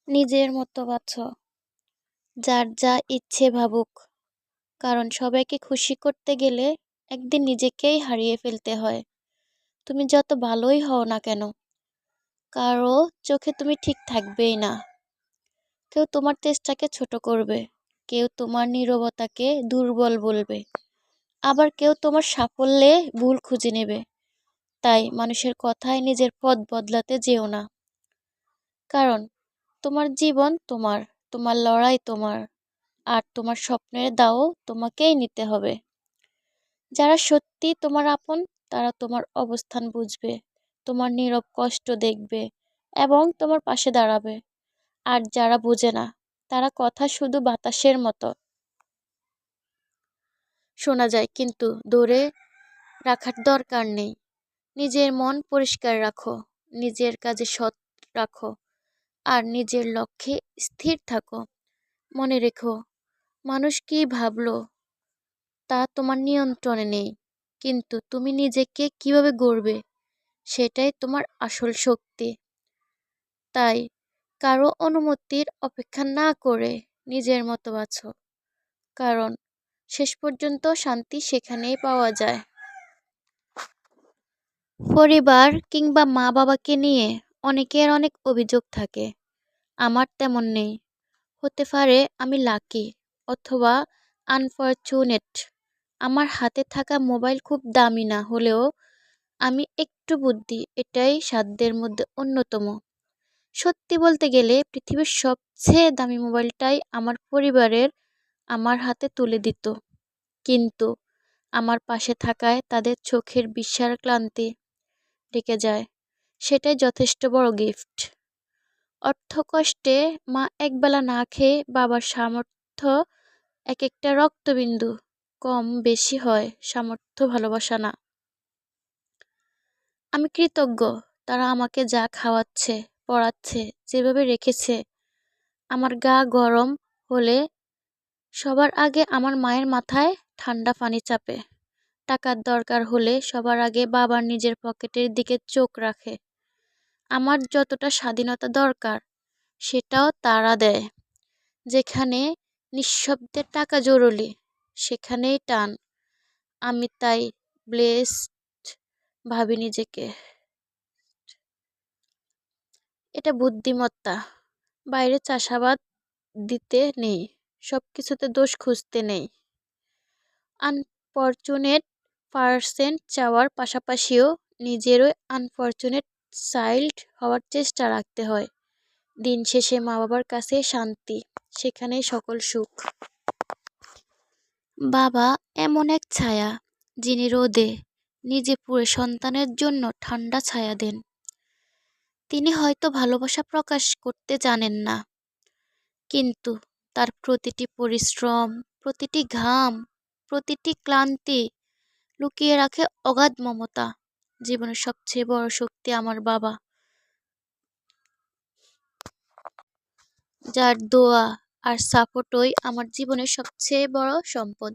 নিজের মতো বাঁচো, যার যা ইচ্ছে ভাবুক। কারণ সবাইকে খুশি করতে গেলে একদিন নিজেকেই হারিয়ে ফেলতে হয়। তুমি যত ভালোই হও না কেন, কারো চোখে তুমি ঠিক থাকবেই না। কেউ তোমার চেষ্টাকে ছোট করবে, কেউ তোমার নীরবতাকে দুর্বল বলবে, আবার কেউ তোমার সাফল্যে ভুল খুঁজে নেবে। তাই মানুষের কথায় নিজের পথ বদলাতে যেও না। কারণ তোমার জীবন তোমার, তোমার লড়াই তোমার, আর তোমার স্বপ্নের দাও তোমাকেই নিতে হবে। যারা সত্যি তোমার আপন, তারা তোমার অবস্থান বুঝবে, তোমার নীরব কষ্ট দেখবে এবং তোমার পাশে দাঁড়াবে। আর যারা বোঝে না, তারা কথা শুধু বাতাসের মতো শোনা যায়, কিন্তু ধরে রাখার দরকার নেই। নিজের মন পরিষ্কার রাখো, নিজের কাজে সৎ রাখো, আর নিজের লক্ষ্যে স্থির থাকো। মনে রেখো, মানুষ কি ভাবলো তা তোমার নিয়ন্ত্রণে নেই, কিন্তু তুমি নিজেকে কিভাবে গড়বে সেটাই তোমার আসল শক্তি। তাই কারো অনুমতির অপেক্ষা না করে নিজের মতো বাঁচো, কারণ শেষ পর্যন্ত শান্তি সেখানেই পাওয়া যায়। পরিবার কিংবা মা বাবাকে নিয়ে অনেকের অনেক অভিযোগ থাকে, আমার তেমন নেই। হতে পারে আমি লাকি অথবা আনফরচুনেট। আমার হাতে থাকা মোবাইল খুব দামি না হলেও আমি একটু বুদ্ধি, এটাই সাধ্যের মধ্যে অন্যতম। সত্যি বলতে গেলে পৃথিবীর সবচেয়ে দামি মোবাইলটাই আমার পরিবারের আমার হাতে তুলে দিত, কিন্তু আমার পাশে থাকায় তাদের চোখের বিশাল ক্লান্তি ঢেকে যায়। সেটাই যথেষ্ট বড় গিফট। অর্থকষ্টে মা একবেলা না খেয়ে বাবার সামর্থ্য এক একটা রক্তবিন্দু কম বেশি হয়, সামর্থ্য ভালোবাসা না। আমি কৃতজ্ঞ, তারা আমাকে যা খাওয়াচ্ছে, পড়াচ্ছে, যেভাবে রেখেছে। আমার গা গরম হলে সবার আগে আমার মায়ের মাথায় ঠান্ডা পানি চাপে। টাকার দরকার হলে সবার আগে বাবার নিজের পকেটের দিকে চোখ রাখে। আমার যতটা স্বাধীনতা দরকার সেটাও তারা দেয়। যেখানে নিঃশব্দে টাকা জরুরি, সেখানেই টান। আমি তাই ব্লেসড ভাবি নিজেকে। এটা বুদ্ধিমত্তা। বাইরে চাষাবাদ দিতে নেই, সব কিছুতে দোষ খুঁজতে নেই। আনফরচুনেট পার্সেন্ট চাওয়ার পাশাপাশিও নিজেরও আনফরচুনেট চাইল্ড হওয়ার চেষ্টা রাখতে হয়। দিন শেষে মা বাবার কাছে শান্তি, সেখানেই সকল সুখ। বাবা এমন এক ছায়া, যিনি রোদে নিজে পুড়ে সন্তানের জন্য ঠান্ডা ছায়া দেন। তিনি হয়তো ভালোবাসা প্রকাশ করতে জানেন না, কিন্তু তার প্রতিটি পরিশ্রম, প্রতিটি ঘাম, প্রতিটি ক্লান্তি লুকিয়ে রাখে অগাধ মমতা। জীবনের সবচেয়ে বড় শক্তি আমার বাবা, যার দোয়া আর সাপোর্টই আমার জীবনের সবচেয়ে বড় সম্পদ।